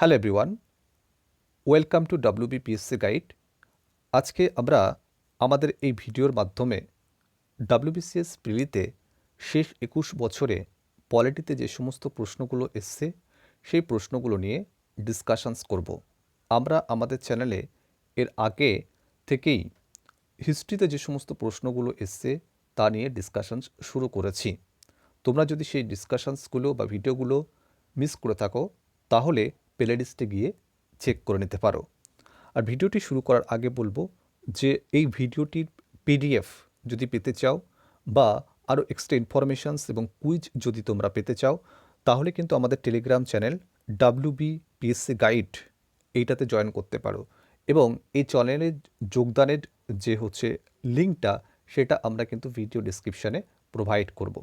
Hello everyone, welcome to WBPSC guide. আজকে আমরা আমাদের এই ভিডিওর মাধ্যমে WBCS প্রিলিতে শেষ 21 বছরে পলিটিতে যে সমস্ত প্রশ্নগুলো এসছে সেই প্রশ্নগুলো নিয়ে ডিসকাশনস করব। আমরা আমাদের চ্যানেলে এর আগে থেকেই হিস্ট্রিতে যে সমস্ত প্রশ্নগুলো এসছে তা নিয়ে ডিসকাশনস শুরু করেছি। তোমরা যদি সেই ডিসকাশনসগুলো বা ভিডিওগুলো মিস করে থাকো তাহলে প্লেলিস্টে গিয়ে চেক করে নিতে পারো। আর ভিডিওটি শুরু করার আগে বলবো যে এই ভিডিওটির পিডিএফ যদি পেতে চাও বা আরও এক্সট্রা ইনফরমেশনস এবং কুইজ যদি তোমরা পেতে চাও তাহলে কিন্তু আমাদের টেলিগ্রাম চ্যানেল WBPSC গাইড এইটাতে জয়েন করতে পারো এবং এই চ্যানেলে যোগদানের যে লিঙ্কটা সেটা আমরা কিন্তু ভিডিও ডিসক্রিপশানে প্রোভাইড করব।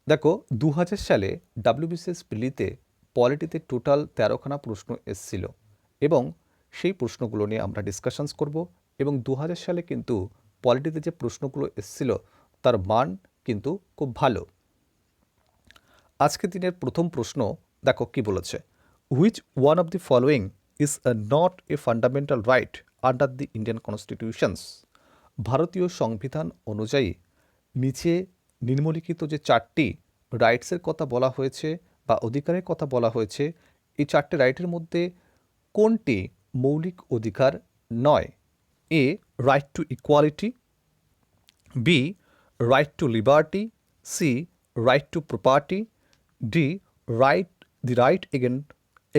দেখো 2000 সালে WBCS প্রিলিতে পলিটিতে টোটাল 13খানা প্রশ্ন এসছিল এবং সেই প্রশ্নগুলো নিয়ে আমরা ডিসকাশনস করব এবং 2000 সালে কিন্তু পলিটিতে যে প্রশ্নগুলো এসছিল তার মান কিন্তু খুব ভালো। আজকের দিনের প্রথম প্রশ্ন দেখো কি বলেছে, which one of the following is not a fundamental right under the Indian constitutions. ভারতীয় সংবিধান অনুযায়ী নিচে নিম্নলিখিত যে চারটি রাইটসের কথা বলা হয়েছে বা অধিকারের কথা বলা হয়েছে এই চারটি রাইটের মধ্যে কোনটি মৌলিক অধিকার নয়? A, right to equality, B, right to liberty, C, right to property, D, right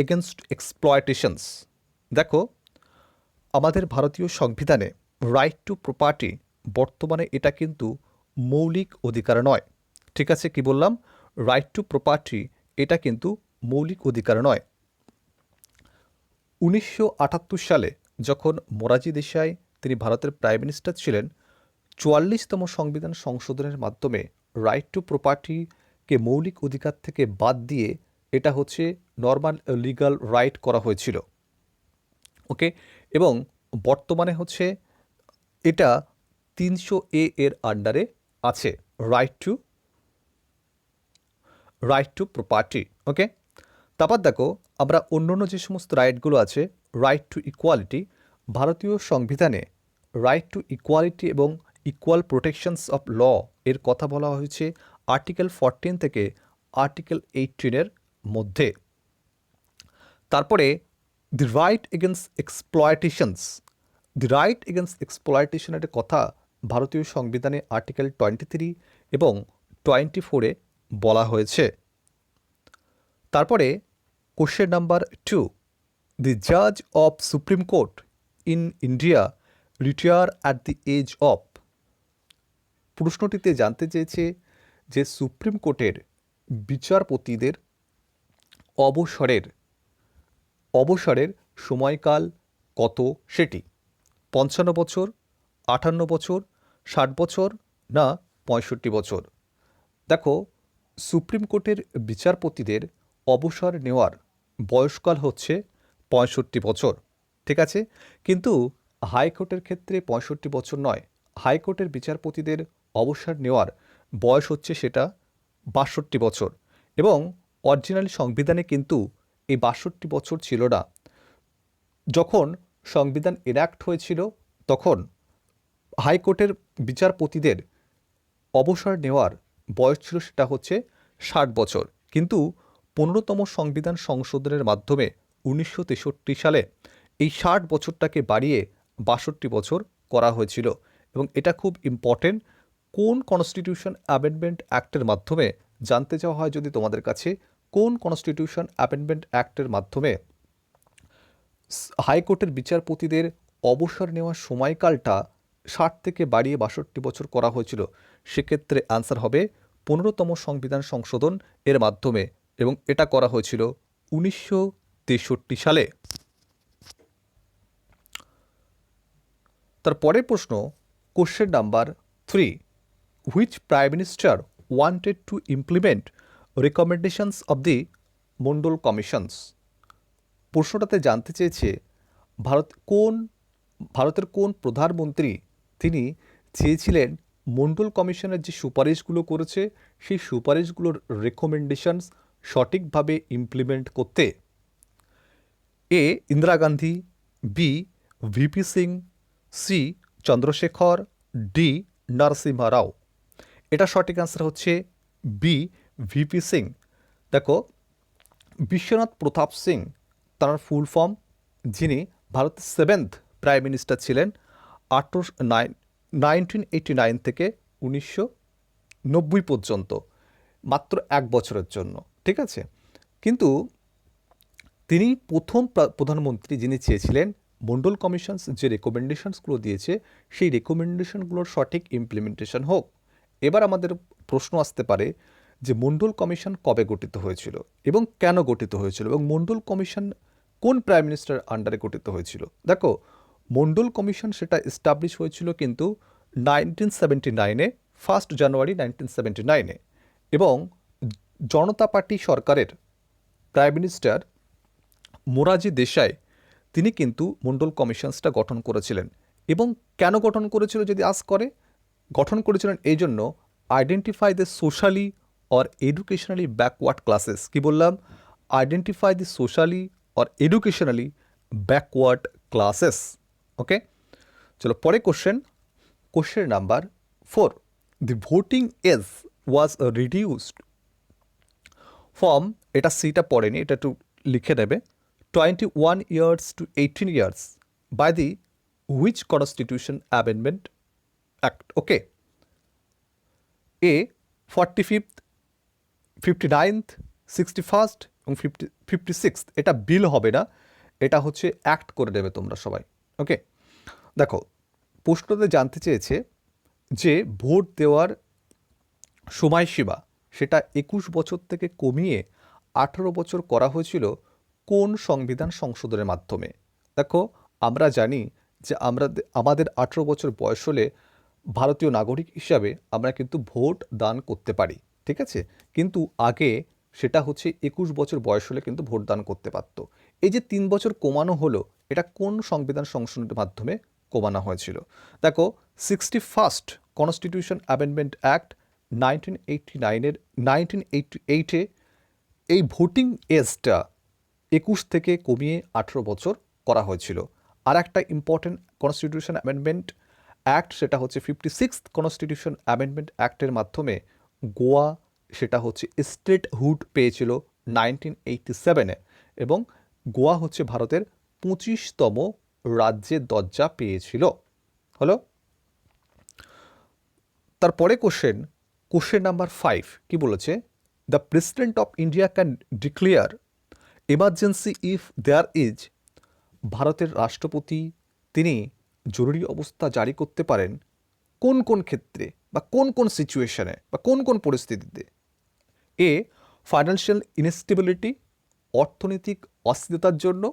against exploitations. দেখো আমাদের ভারতীয় সংবিধানে রাইট টু প্রপার্টি বর্তমানে এটা কিন্তু মৌলিক অধিকার নয়। ঠিক আছে, কি বললাম? রাইট টু প্রপার্টি এটা কিন্তু মৌলিক অধিকার নয়। 1978 সালে যখন মোরারজি দেশাই তিনি ভারতের প্রাইম মিনিস্টার ছিলেন 44তম সংবিধান সংশোধনের মাধ্যমে রাইট টু প্রপার্টিকে মৌলিক অধিকার থেকে বাদ দিয়ে এটা নর্মাল লিগ্যাল রাইট করা হয়েছিল। ওকে, এবং বর্তমানে এটা 300A এর আন্ডারে আছে রাইট টু প্রপার্টি। ওকে, তারপর দেখো আমরা অন্যান্য যে সমস্ত রাইটগুলো আছে, রাইট টু ইকুয়ালিটি, ভারতীয় সংবিধানে রাইট টু ইকুয়ালিটি এবং ইকুয়াল প্রোটেকশনস অফ ল এর কথা বলা হয়েছে আর্টিকেল 14 থেকে আর্টিকেল 18-এর মধ্যে। তারপরে the right against exploitations, the right against এক্সপ্লয়টেশনের কথা ভারতীয় সংবিধানে আর্টিকেল 23 এবং 24-এ বলা হয়েছে। তারপরে কোশ্চেন নাম্বার 2, দি জাজ of supreme court in India retire at the age of. প্রশ্নটিতে জানতে চেয়েছে যে সুপ্রিম কোর্টের বিচারপতিদের অবসরের সময়কাল কত সেটি? 55 বছর, 58 বছর, 60 বছর না 65 বছর? দেখো সুপ্রিম কোর্টের বিচারপতিদের অবসর নেওয়ার বয়সকাল 65 বছর। ঠিক আছে, কিন্তু হাইকোর্টের ক্ষেত্রে 65 বছর নয়, হাইকোর্টের বিচারপতিদের অবসর নেওয়ার বয়স সেটা 62 বছর এবং অরিজিনাল সংবিধানে কিন্তু এই 62 বছর ছিল না। যখন সংবিধান এনাক্ট হয়েছিল তখন হাইকোর্টের বিচারপতিদের অবসর নেওয়ার বয়স ছিল সেটা 60 বছর, কিন্তু 15তম সংবিধান সংশোধনের মাধ্যমে 1963 সালে এই 60 বছরটাকে বাড়িয়ে 62 বছর করা হয়েছিল। এবং এটা খুব ইম্পর্টেন্ট, কোন কনস্টিটিউশন অ্যামেন্ডমেন্ট অ্যাক্টের মাধ্যমে জানতে চাওয়া হয় যদি তোমাদের কাছে, কোন কনস্টিটিউশন অ্যামেন্ডমেন্ট অ্যাক্টের মাধ্যমে হাইকোর্টের বিচারপতিদের অবসর নেওয়ার সময়কালটা 60 থেকে বাড়িয়ে 62 বছর করা হয়েছিল? সেক্ষেত্রে আনসার হবে 15তম সংবিধান সংশোধন এর মাধ্যমে এবং এটা করা হয়েছিল 1963 সালে। তার পরের প্রশ্ন question number 3, which prime minister wanted to implement recommendations of the Mandal commissions. প্রশ্নটাতে জানতে চেয়েছে ভারতের কোন প্রধানমন্ত্রী তিনি চেয়েছিলেন মন্ডল কমিশনের যে সুপারিশগুলো করেছে সেই সুপারিশগুলোর রেকমেন্ডেশনস সঠিকভাবে ইমপ্লিমেন্ট করতে। A Indira Gandhi, B VP Singh, C Chandrashekhar, D Narasimha Rao. এটা সঠিক অ্যান্সার হচ্ছে বি ভিপি সিং। দেখো, বিশ্বনাথ প্রতাপ সিং তার ফুল ফর্ম, যিনি ভারতের 7th প্রাইম মিনিস্টার ছিলেন 1989 থেকে 1990 পর্যন্ত, মাত্র 1 বছরের জন্য। ঠিক আছে, কিন্তু তিনি প্রথম প্রধানমন্ত্রী যিনি চেয়েছিলেন মন্ডল কমিশনস যে রেকমেন্ডেশনসগুলো দিয়েছে সেই রেকমেন্ডেশনগুলোর সঠিক ইমপ্লিমেন্টেশন হোক। এবার আমাদের প্রশ্ন আসতে পারে যে মন্ডল কমিশন কবে গঠিত হয়েছিল এবং কেন গঠিত হয়েছিল, এবং মন্ডল কমিশন কোন প্রাইম মিনিস্টার আন্ডারে গঠিত হয়েছিল। দেখো, মন্ডল কমিশন সেটা এস্টাবলিশ হয়েছিল কিন্তু 1979-এ, 1 জানুয়ারি 1979-এ, এবং জনতা পার্টি সরকারের প্রাইম মিনিস্টার মোরারজি দেশাই তিনি কিন্তু মন্ডল কমিশনসটা গঠন করেছিলেন। এবং কেন গঠন করেছিল যদি আজ করে, গঠন করেছিলেন এই জন্য identify the socially or educationally backward classes. কি বললাম? Identify the socially or educationally backward classes. Okay, চলো পরে question number 4। The voting age was reduced from, এটা সিটা পড়েনি, এটা একটু লিখে নেবে, 21 years to 18 years by the which constitution amendment act? Okay, A 45th, 59th, 61st এবং 56th। এটা বিল হবে না, এটা হচ্ছে অ্যাক্ট করে নেবে তোমরা সবাই। ওকে, দেখো, প্রশ্নতে জানতে চেয়েছে যে ভোট দেওয়ার সময়সীমা সেটা 21 বছর থেকে কমিয়ে 18 বছর করা হয়েছিল কোন সংবিধান সংশোধনের মাধ্যমে। দেখো, আমরা জানি যে আমাদের 18 বছর বয়স হলে ভারতীয় নাগরিক হিসাবে আমরা কিন্তু ভোট দান করতে পারি। ঠিক আছে, কিন্তু আগে সেটা হচ্ছে 21 বছর বয়স হলে কিন্তু ভোট দান করতে পারতো। এই যে 3 বছর কমানো হলো, এটা কোন সংবিধান সংশোধনের মাধ্যমে কমানো হয়েছিল? দেখো, 61st কনস্টিটিউশন অ্যামেন্ডমেন্ট অ্যাক্ট 1988-এ এই ভোটিং এজটা 21 থেকে কমিয়ে 18 বছর করা হয়েছিল। আর একটা ইম্পর্টেন্ট কনস্টিটিউশন অ্যামেন্ডমেন্ট অ্যাক্ট সেটা হচ্ছে 56th কনস্টিটিউশন অ্যামেন্ডমেন্ট অ্যাক্টের মাধ্যমে গোয়া সেটা হচ্ছে স্টেটহুড পেয়েছিল 1987-এ, এবং গোয়া হচ্ছে ভারতের 25তম রাজ্যের দরজা পেয়েছিল। হলো, তারপরে কোশ্চেন নাম্বার 5 কি বলেছে? The president of India can declare emergency if there is, ভারতের রাষ্ট্রপতি তিনি জরুরি অবস্থা জারি করতে পারেন কোন কোন ক্ষেত্রে বা কোন কোন সিচুয়েশনে বা কোন কোন পরিস্থিতিতে? এ ফাইন্যান্সিয়াল ইনস্টেবিলিটি, অর্থনৈতিক অস্থিরতার জন্য,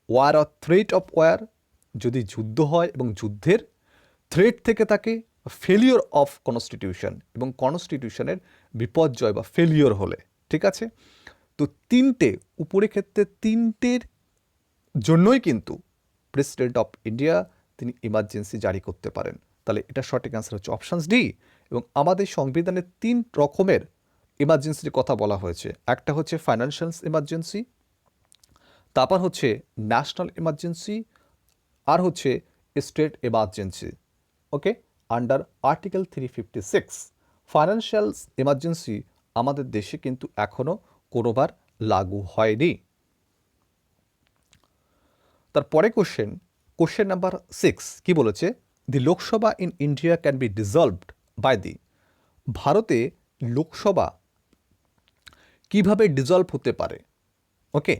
war or threat of war, যদি যুদ্ধ হয় এবং যুদ্ধের থ্রেট থেকে থাকে, ফেলিওর অফ কনস্টিটিউশন এবং কনস্টিটিউশনের বিপর্যয় বা ফেলিওর হলে। ঠিক আছে, তো তিনটে উপরে ক্ষেত্রে তিনটের জন্যই কিন্তু প্রেসিডেন্ট অফ ইন্ডিয়া তিনি ইমার্জেন্সি জারি করতে পারেন। তাহলে এটা সঠিক অ্যান্সার হচ্ছে অপশানস ডি। এবং আমাদের সংবিধানে 3 রকমের ইমার্জেন্সির কথা বলা হয়েছে। একটা হচ্ছে ফাইন্যান্সিয়াল ইমার্জেন্সি, তারপর হচ্ছে ন্যাশনাল ইমার্জেন্সি, আর হচ্ছে স্টেট ইমার্জেন্সি। ওকে, আন্ডার আর্টিকেল 356 ফাইন্যান্সিয়াল ইমার্জেন্সি আমাদের দেশে কিন্তু এখনও কোনোবার লাগু হয়নি। তারপরে কোশ্চেন নাম্বার 6 কি বলেছে? The Lok Sabha in India can be dissolved by the, ভারতে লোকসভা কিভাবে ডিজলভ হতে পারে? Okay,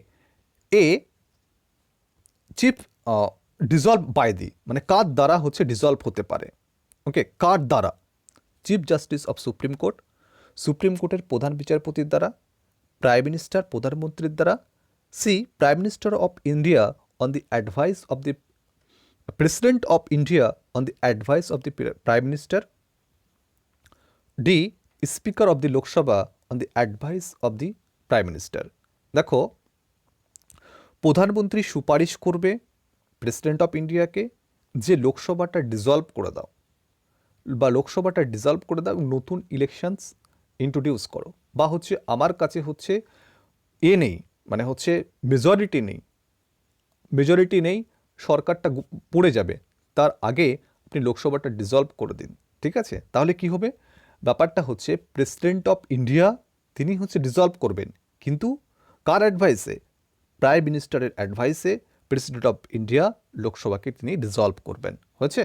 A chief dissolve by the, মানে কার দ্বারা হচ্ছে ডিজলভ হতে পারে? ওকে, কার দ্বারা? Chief justice of supreme court, supreme কোর্টের প্রধান বিচারপতির দ্বারা, প্রাইম মিনিস্টার প্রধানমন্ত্রীর দ্বারা, C prime minister of India on the advice of the president of India on the advice of the prime minister, D speaker of the Lok Sabha on the advice of the prime minister. দেখো, প্রধানমন্ত্রী সুপারিশ করবে president of ইন্ডিয়াকে যে লোকসভাটা dissolved করে দাও, বা লোকসভাটা dissolved করে দাও এবং নতুন ইলেকশনস ইন্ট্রোডিউস করো, বা হচ্ছে আমার কাছে হচ্ছে নেই, মানে হচ্ছে মেজরিটি নেই, মেজরিটি নেই, সরকারটা পড়ে যাবে, তার আগে আপনি লোকসভাটা ডিসলভ করে দিন। ঠিক আছে, তাহলে কি হবে? ব্যাপারটা হচ্ছে প্রেসিডেন্ট অফ ইন্ডিয়া তিনি হচ্ছে ডিসলভ করবেন, কিন্তু কার অ্যাডভাইসে? প্রাইম মিনিস্টারের অ্যাডভাইসে প্রেসিডেন্ট অফ ইন্ডিয়া লোকসভাকে তিনি ডিসলভ করবেন, হয়েছে?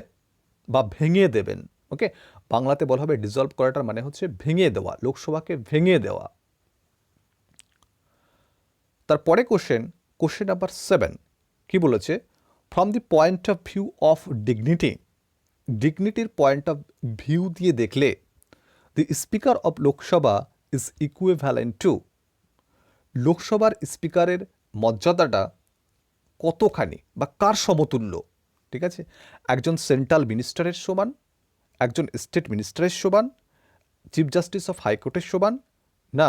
বা ভেঙে দেবেন। ওকে, বাংলাতে বলা হবে ডিসলভ করাটার মানে হচ্ছে ভেঙে দেওয়া, লোকসভাকে ভেঙে দেওয়া। তারপরে কোশ্চেন নাম্বার 7 কি বলেছে? From the point of view of ডিগনিটির পয়েন্ট অফ ভিউ দিয়ে দেখলে the speaker of Lok Sabha is equivalent to, লোকসভার স্পিকারের মর্যাদাটা কতখানি বা কার সমতুল্য? ঠিক আছে, একজন সেন্ট্রাল মিনিস্টারের সমান, একজন স্টেট মিনিস্টারের সমান, চিফ জাস্টিস অফ হাইকোর্টের সমান, না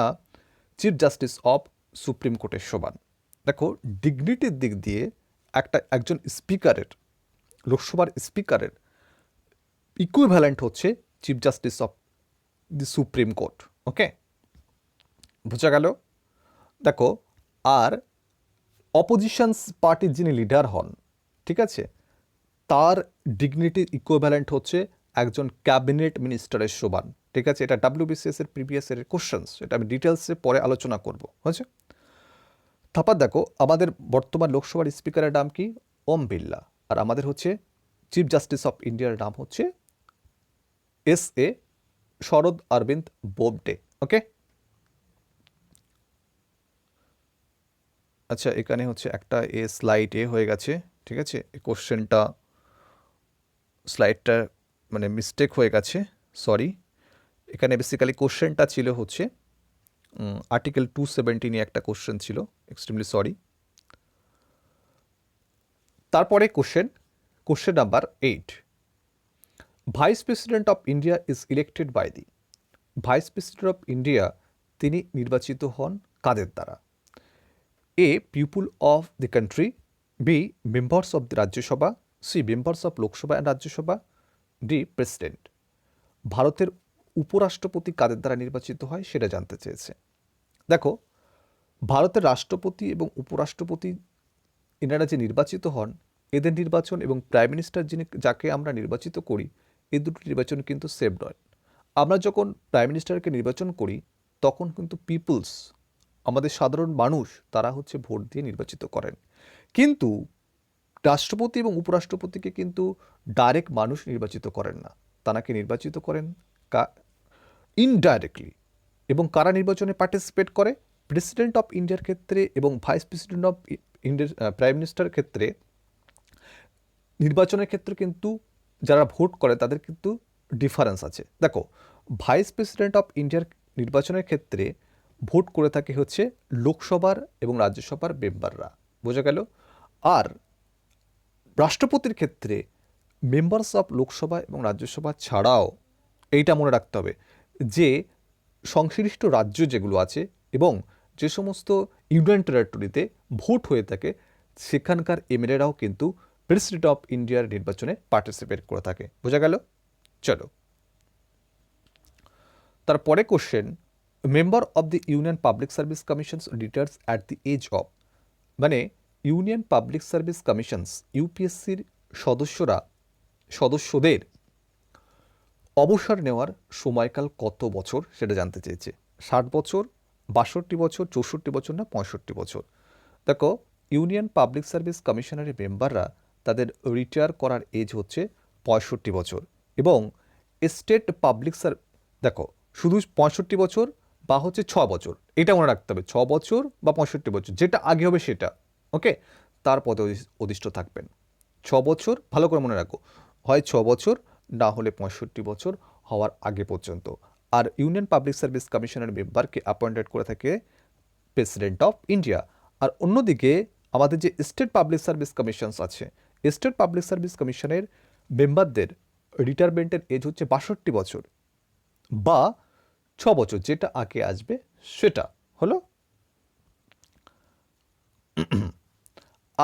চিফ জাস্টিস অফ সুপ্রিম কোর্টের সমান? দেখো, ডিগনিটির দিক দিয়ে একজন স্পিকারের, লোকসভার স্পিকারের ইকুইভ্যালেন্ট হচ্ছে chief justice of the supreme court. Okay, বোঝা গেল? দেখো, আর অপোজিশনস পার্টির যিনি লিডার হন, ঠিক আছে, তার ডিগনিটির ইকুইভ্যালেন্ট হচ্ছে একজন ক্যাবিনেট মিনিস্টারের সমান। ঠিক আছে, এটা ডাব্লিউবিসিএস এর প্রিভিয়াস এর কোশ্চেন্স, এটা আমি ডিটেলসে পরে আলোচনা করব, হয়েছে? তারপর দেখো, আমাদের বর্তমান লোকসভার স্পিকারের নাম কি? ওম বিড়লা। আর আমাদের হচ্ছে চিফ জাস্টিস অফ ইন্ডিয়ার নাম হচ্ছে এস শরদ অরবিন্দ বোবডে। ওকে, আচ্ছা, এখানে হচ্ছে একটা স্লাইড হয়ে গেছে। ঠিক আছে, এই কোশ্চেনটা স্লাইডটা মানে মিস্টেক হয়ে গেছে, সরি। এখানে বেসিক্যালি কোশ্চেনটা ছিল হচ্ছে আর্টিকেল 270 নিয়ে একটা কোশ্চেন ছিল, এক্সট্রিমলি সরি। তারপরে question number 8, vice president of India is elected by the, vice president of India তিনি নির্বাচিত হন কাদের দ্বারা? A people of the country, B members of the Rajya Sabha, C members of Lok Sabha and Rajya Sabha, D president. ভারতের উপরাষ্ট্রপতি কাদের দ্বারা নির্বাচিত হয় সেটা জানতে চেয়েছে। দেখো, ভারতের রাষ্ট্রপতি এবং উপরাষ্ট্রপতি এনারা যে নির্বাচিত হন, এদের নির্বাচন এবং প্রাইম মিনিস্টার যাকে আমরা নির্বাচিত করি, এই দুটো নির্বাচন কিন্তু সেম নয়। আমরা যখন প্রাইম মিনিস্টারকে নির্বাচন করি তখন কিন্তু পিপলস, আমাদের সাধারণ মানুষ, তারা হচ্ছে ভোট দিয়ে নির্বাচিত করেন। কিন্তু রাষ্ট্রপতি এবং উপরাষ্ট্রপতিকে কিন্তু ডাইরেক্ট মানুষ নির্বাচিত করেন না, তাকে নির্বাচিত করেন ইনডাইরেক্টলি। এবং কারা নির্বাচনে পার্টিসিপেট করে? প্রেসিডেন্ট অফ ইন্ডিয়ার ক্ষেত্রে এবং ভাইস প্রেসিডেন্ট অফ ইন্ডিয়ার প্রাইম মিনিস্টারের ক্ষেত্রে নির্বাচনের ক্ষেত্রে কিন্তু যারা ভোট করে তাদের কিন্তু ডিফারেন্স আছে। দেখো, ভাইস প্রেসিডেন্ট অফ ইন্ডিয়ার নির্বাচনের ক্ষেত্রে ভোট করে থাকে হচ্ছে লোকসভার এবং রাজ্যসভার মেম্বাররা, বোঝা গেল? আর রাষ্ট্রপতির ক্ষেত্রে মেম্বার্স অফ লোকসভা এবং রাজ্যসভা ছাড়াও এইটা মনে রাখতে হবে যে সংশ্লিষ্ট রাজ্য যেগুলো আছে এবং যে সমস্ত ইউনিয়ন টেরিটরিতে ভোট হয়ে থাকে সেখানকার এমএলএরাও কিন্তু প্রেসিডেন্ট অফ ইন্ডিয়ার নির্বাচনে পার্টিসিপেট করে থাকে, বোঝা গেল? চলো, তারপরে member of the union public service commissions retires at the age of, মানে ইউনিয়ন পাবলিক সার্ভিস কমিশনস ইউপিএসসির সদস্যদের অবসর নেওয়ার সময়কাল কত বছর সেটা জানতে চেয়েছে। 60 বছর, 62 বছর, 64 বছর, না 65 বছর? দেখো, ইউনিয়ন পাবলিক সার্ভিস কমিশনারের মেম্বাররা তাদের রিটায়ার করার এজ হচ্ছে 65 বছর, এবং স্টেট পাবলিক দেখো, শুধু 65 বছর বা হচ্ছে 6 বছর, এটা মনে রাখতে হবে, 6 বছর বা 65 বছর, যেটা আগে হবে সেটা। ওকে, তার পদে অধিষ্ঠ থাকবেন 6 বছর, ভালো করে মনে রাখো, হয় 6 বছর না হলে 65 বছর হওয়ার আগে পর্যন্ত। আর ইউনিয়ন পাবলিক সার্ভিস কমিশনের মেম্বারকে অ্যাপয়েন্টেড করে থাকে প্রেসিডেন্ট অফ ইন্ডিয়া। আর অন্যদিকে আমাদের যে স্টেট পাবলিক সার্ভিস কমিশনস আছে, স্টেট পাবলিক সার্ভিস কমিশনের মেম্বারদের রিটায়ারমেন্টের এজ হচ্ছে 62 বছর বা 6 বছর, যেটা আগে আসবে সেটা হলো।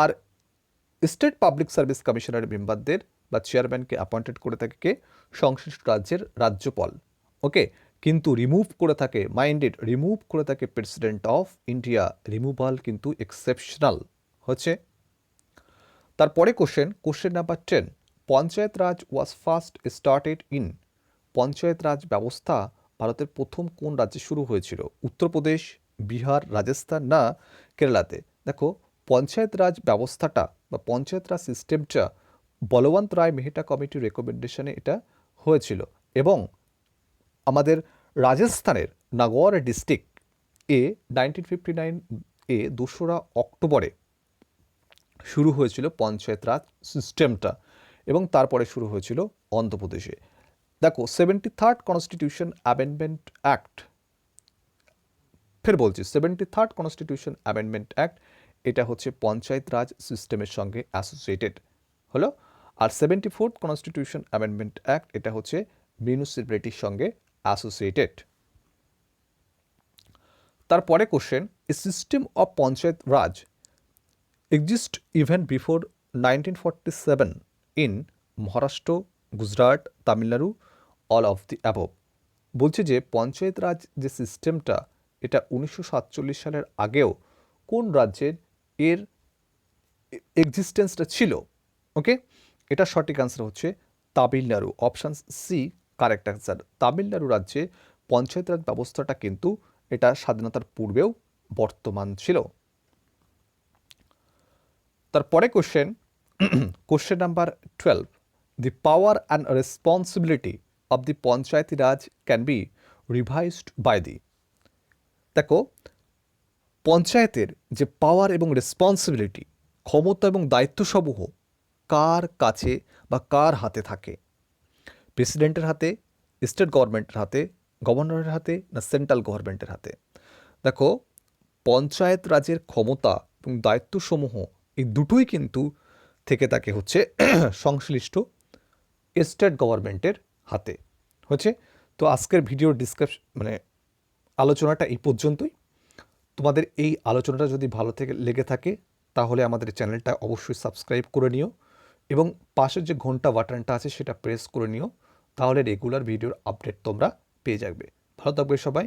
আর স্টেট পাবলিক সার্ভিস কমিশনের মেম্বারদের বা চেয়ারম্যানকে অ্যাপয়েন্টেড করে থাকে কে? সংশ্লিষ্ট রাজ্যের রাজ্যপাল। ওকে, কিন্তু রিমুভ করে থাকে, মাইন্ডেড, রিমুভ করে থাকে প্রেসিডেন্ট অফ ইন্ডিয়া। রিমুভাল কিন্তু এক্সেপশনাল হচ্ছে। তারপরে question number 10, panchayat raj was first started in, panchayat raj ব্যবস্থা ভারতের প্রথম কোন রাজ্যে শুরু হয়েছিল? উত্তরপ্রদেশ, বিহার, রাজস্থান না কেরালাতে? দেখো, পঞ্চায়েত রাজ ব্যবস্থাটা বা পঞ্চায়েত রাজ সিস্টেমটা বলবন্ত রায় মেহতা কমিটির রেকমেন্ডেশনে এটা হয়েছিল এবং আমাদের রাজস্থানের নাগৌর ডিস্ট্রিক্ট 1959 এ 2রা অক্টোবরে শুরু হয়েছিল পঞ্চায়েত রাজ সিস্টেমটা এবং তারপরে শুরু হয়েছিল অন্ধ্রপ্রদেশে। দেখো, 73rd কনস্টিটিউশন অ্যামেন্ডমেন্ট অ্যাক্ট, ফের বলছি 73rd কনস্টিটিউশন অ্যামেন্ডমেন্ট অ্যাক্ট, এটা হচ্ছে পঞ্চায়েত রাজ সিস্টেমের সঙ্গে অ্যাসোসিয়েটেড হলো। আর 74th কনস্টিটিউশন অ্যামেন্ডমেন্ট অ্যাক্ট, এটা হচ্ছে মিউনিসিপ্যালিটির সঙ্গে অ্যাসোসিয়েটেড। তারপরে a system of panchayat Raj exist even before 1947 in Maharashtra, Gujarat, Tamil Nadu, all of the above. বলছে যে পঞ্চায়েত রাজ যে সিস্টেমটা এটা 1947 সালের আগেও কোন রাজ্যের এর এক্সিস্টেন্সটা ছিল? ওকে, এটা সঠিক আনসার হচ্ছে Tamil Nadu. Option C correct answer. Tamil Nadu রাজ্যে পঞ্চায়েত রাজ ব্যবস্থাটা কিন্তু এটা স্বাধীনতার পূর্বেও বর্তমান ছিল। তারপরে question number 12, the power and responsibility of the panchayati raj can be revised by the. দেখো, পঞ্চায়েতের যে পাওয়ার এবং রেসপন্সিবিলিটি, ক্ষমতা এবং দায়িত্বসমূহ কার কাছে বা কার হাতে থাকে? প্রেসিডেন্টের হাতে, স্টেট গভর্নমেন্টের হাতে, গভর্নরের হাতে না সেন্ট্রাল গভর্নমেন্টের হাতে? দেখো, পঞ্চায়েত রাজের ক্ষমতা এবং দায়িত্বসমূহ এই দুটোই কিন্তু থেকে থাকে হচ্ছে সংশ্লিষ্ট স্টেট গভর্নমেন্টের হাতে হচ্ছে। তো আজকের ভিডিওর আলোচনাটা এই পর্যন্তই। তোমাদের এই আলোচনাটা যদি ভালো লেগে থাকে তাহলে আমাদের চ্যানেলটা অবশ্যই সাবস্ক্রাইব করে নিও এবং পাশের যে ঘন্টা বাটনটা আছে সেটা প্রেস করে নিও, তাহলে রেগুলার ভিডিওর আপডেট তোমরা পেয়ে যাবে। ভালো থাকবে সবাই।